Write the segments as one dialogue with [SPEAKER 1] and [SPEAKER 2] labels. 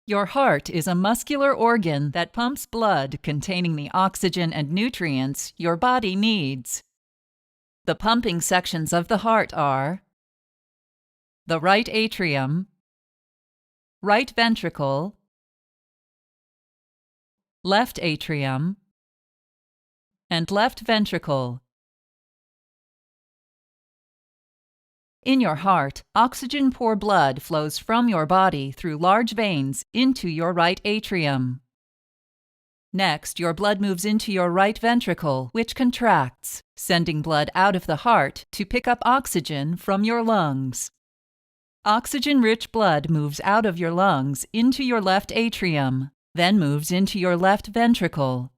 [SPEAKER 1] Your heart is a muscular organ that pumps blood containing the oxygen and nutrients your body needs. The pumping sections of the heart are the right atrium, right ventricle, left atrium, and left ventricle. In your heart, oxygen-poor blood flows from your body through large veins into your right atrium. Next, your blood moves into your right ventricle, which contracts, sending blood out of the heart to pick up oxygen from your lungs. Oxygen-rich blood moves out of your lungs into your left atrium, then moves into your left ventricle.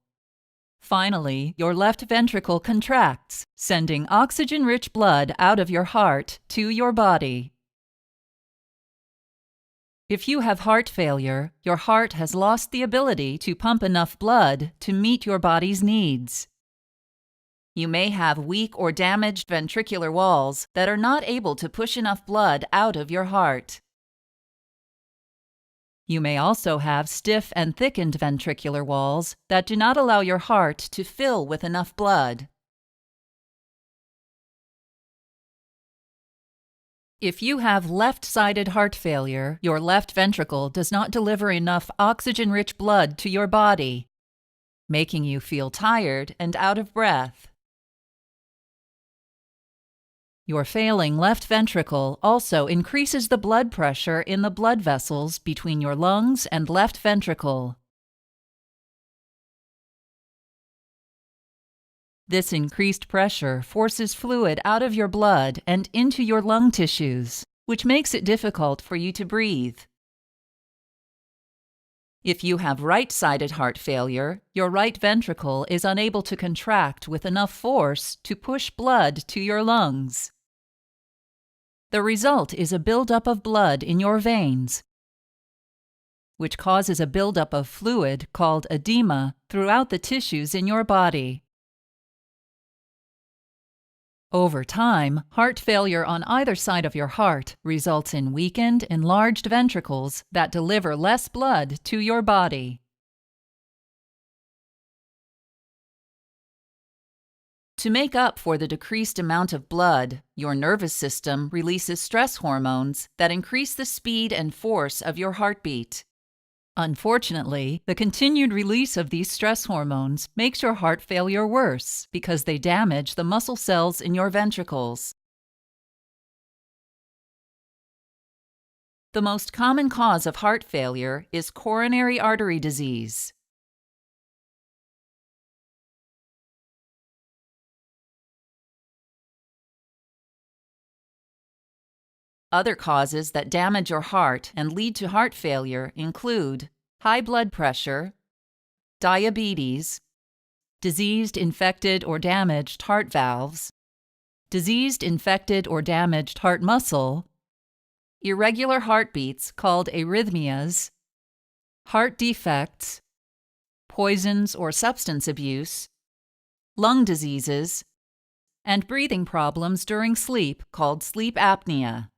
[SPEAKER 1] Finally, your left ventricle contracts, sending oxygen-rich blood out of your heart to your body. If you have heart failure, your heart has lost the ability to pump enough blood to meet your body's needs. You may have weak or damaged ventricular walls that are not able to push enough blood out of your heart. You may also have stiff and thickened ventricular walls that do not allow your heart to fill with enough blood. If you have left-sided heart failure, your left ventricle does not deliver enough oxygen-rich blood to your body, making you feel tired and out of breath. Your failing left ventricle also increases the blood pressure in the blood vessels between your lungs and left ventricle. This increased pressure forces fluid out of your blood and into your lung tissues, which makes it difficult for you to breathe. If you have right-sided heart failure, your right ventricle is unable to contract with enough force to push blood to your lungs. The result is a buildup of blood in your veins, which causes a buildup of fluid called edema throughout the tissues in your body. Over time, heart failure on either side of your heart results in weakened, enlarged ventricles that deliver less blood to your body. To make up for the decreased amount of blood, your nervous system releases stress hormones that increase the speed and force of your heartbeat. Unfortunately, the continued release of these stress hormones makes your heart failure worse because they damage the muscle cells in your ventricles. The most common cause of heart failure is coronary artery disease. Other causes that damage your heart and lead to heart failure include high blood pressure, diabetes, diseased, infected, or damaged heart valves, diseased, infected, or damaged heart muscle, irregular heartbeats called arrhythmias, heart defects, poisons or substance abuse, lung diseases, and breathing problems during sleep called sleep apnea.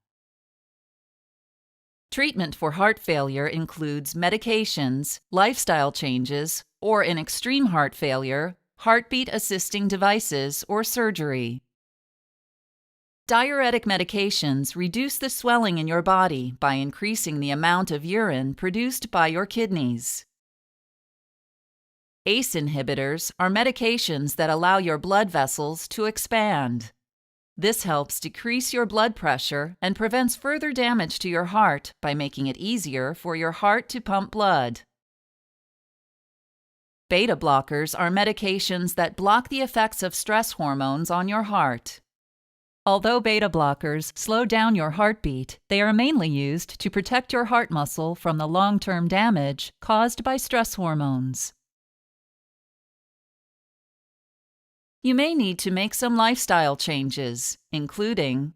[SPEAKER 1] Treatment for heart failure includes medications, lifestyle changes, or in extreme heart failure, heartbeat-assisting devices or surgery. Diuretic medications reduce the swelling in your body by increasing the amount of urine produced by your kidneys. ACE inhibitors are medications that allow your blood vessels to expand. This helps decrease your blood pressure and prevents further damage to your heart by making it easier for your heart to pump blood. Beta blockers are medications that block the effects of stress hormones on your heart. Although beta blockers slow down your heartbeat, they are mainly used to protect your heart muscle from the long-term damage caused by stress hormones. You may need to make some lifestyle changes, including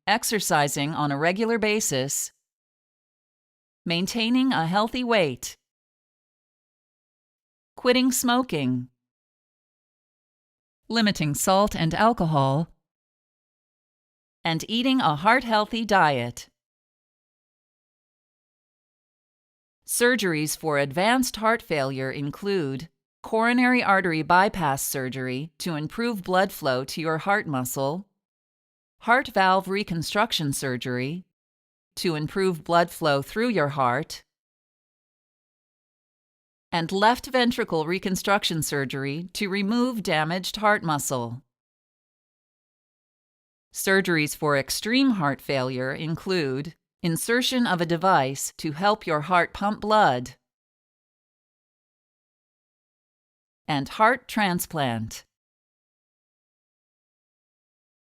[SPEAKER 1] exercising on a regular basis, maintaining a healthy weight, quitting smoking, limiting salt and alcohol, and eating a heart-healthy diet. Surgeries for advanced heart failure include coronary artery bypass surgery to improve blood flow to your heart muscle, heart valve reconstruction surgery to improve blood flow through your heart, and left ventricle reconstruction surgery to remove damaged heart muscle. Surgeries for extreme heart failure include insertion of a device to help your heart pump blood, and heart transplant.